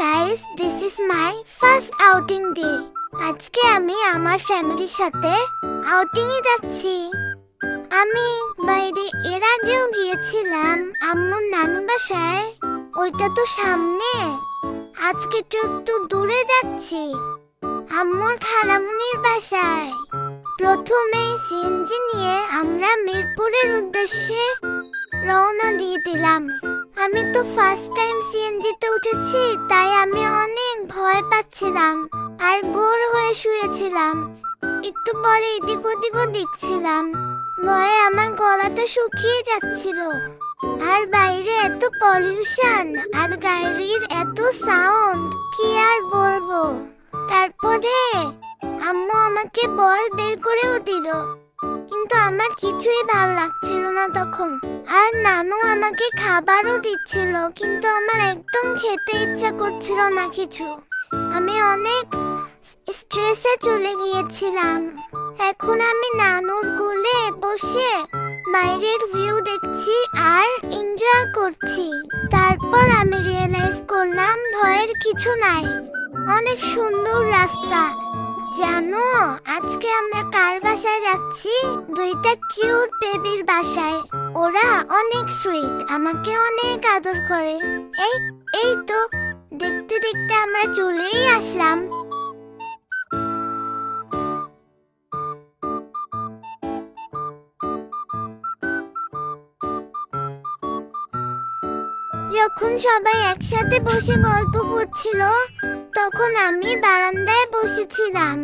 Guys, this is my first outing day. আজকে আমি আমার ফ্যামিলির সাথে আউটিং এ যাচ্ছি। আমি বাইরে এর আগেও গিয়েছিলাম আম্মুর নানু বাসায়, ওইটা তো সামনে। আজকে তো একটু দূরে যাচ্ছি আম্মুর খালামুনির বাসায়। প্রথমে সিএনজি নিয়ে আমরা মিরপুরের উদ্দেশ্যে রওনা দিয়ে দিলাম। আমি তো ফার্স্ট টাইম সিএনজিতে উঠেছি, তাই আমি অনেক ভয় পাচ্ছিলাম আর গোর হয়ে শুয়েছিলাম। একটু পরে এদিক ওদিকও দেখছিলাম, ভয়ে আমার গলাটা শুকিয়ে যাচ্ছিল। আর বাইরে এত পলিউশন আর গাড়ির এত সাউন্ড, কি আর বলবো। তারপরে আম্মু আমাকে বল বের করেও দিল, কিন্তু আমার কিছুই ভালো লাগছিল না তখন। আর নানু আমাকে খাবারও দিচ্ছিল, কিন্তু আমার একদম খেতে ইচ্ছা করছিল না কিছু। আমি অনেক স্ট্রেসে চলে গিয়েছিলাম। এখন আমি নানুর কোলে বসে বাইরের ভিউ দেখছি আর এনজয় করছি। তারপর আমি রিয়েলাইজ করলাম ভয়ের কিছু নাই, অনেক সুন্দর রাস্তা। জানো আজকে আমরা কার বাসায় যাচ্ছি? দুইটা কিউট বেবির বাসায়। ওরা অনেক সুইট, আমাকে অনেক আদর করে। এই এই তো দেখতে দেখতে আমরা চলেই আসলাম। যখন সবাই একসাথে বসে গল্প করছিল, তখন আমি বারান্দায় বসেছিলাম।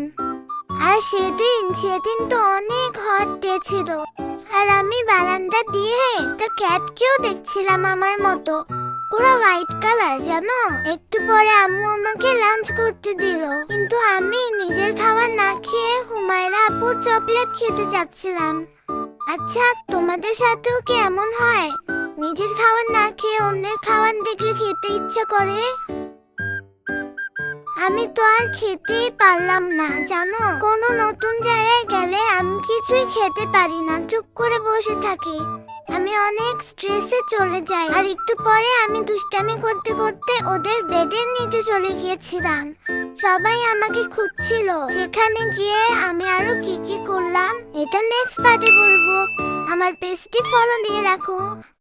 আর সেদিন তো অনেক হট ডে ছিল। আর আমি বারান্দা দিয়ে একটা ক্যাটকেও দেখছিলাম আমার মতো, পুরো হোয়াইট কালার। জানো একটু পরে আম্মু আমাকে লাঞ্চ করতে দিল, কিন্তু আমি নিজের খাবার না খেয়ে হুমায়রা আপুর চকলেট খেতে যাচ্ছিলাম। আচ্ছা, তোমাদের সাথেও কি এমন হয়? নিজের খাবার না খেয়ে অন্যের খাবার দেখলে খেতে ইচ্ছা করে? আমি তো আর খেতেই পারলাম না। জানো কোনো নতুন জায়গায় গেলে আমি কিছুই খেতে পারি না, চুপ করে বসে থাকি। আমি অনেক স্ট্রেসে চলে যাই। আর একটু পরে আমি দুষ্টামি করতে করতে ওদের বেডের নিচে চলে গিয়েছিলাম। সবাই আমাকে খুঁজছিল। সেখানে গিয়ে আমি আরো কি কি করলাম এটা নেক্সট পার্টে বলবো। আমার পেজটি ফলো দিয়ে রাখো।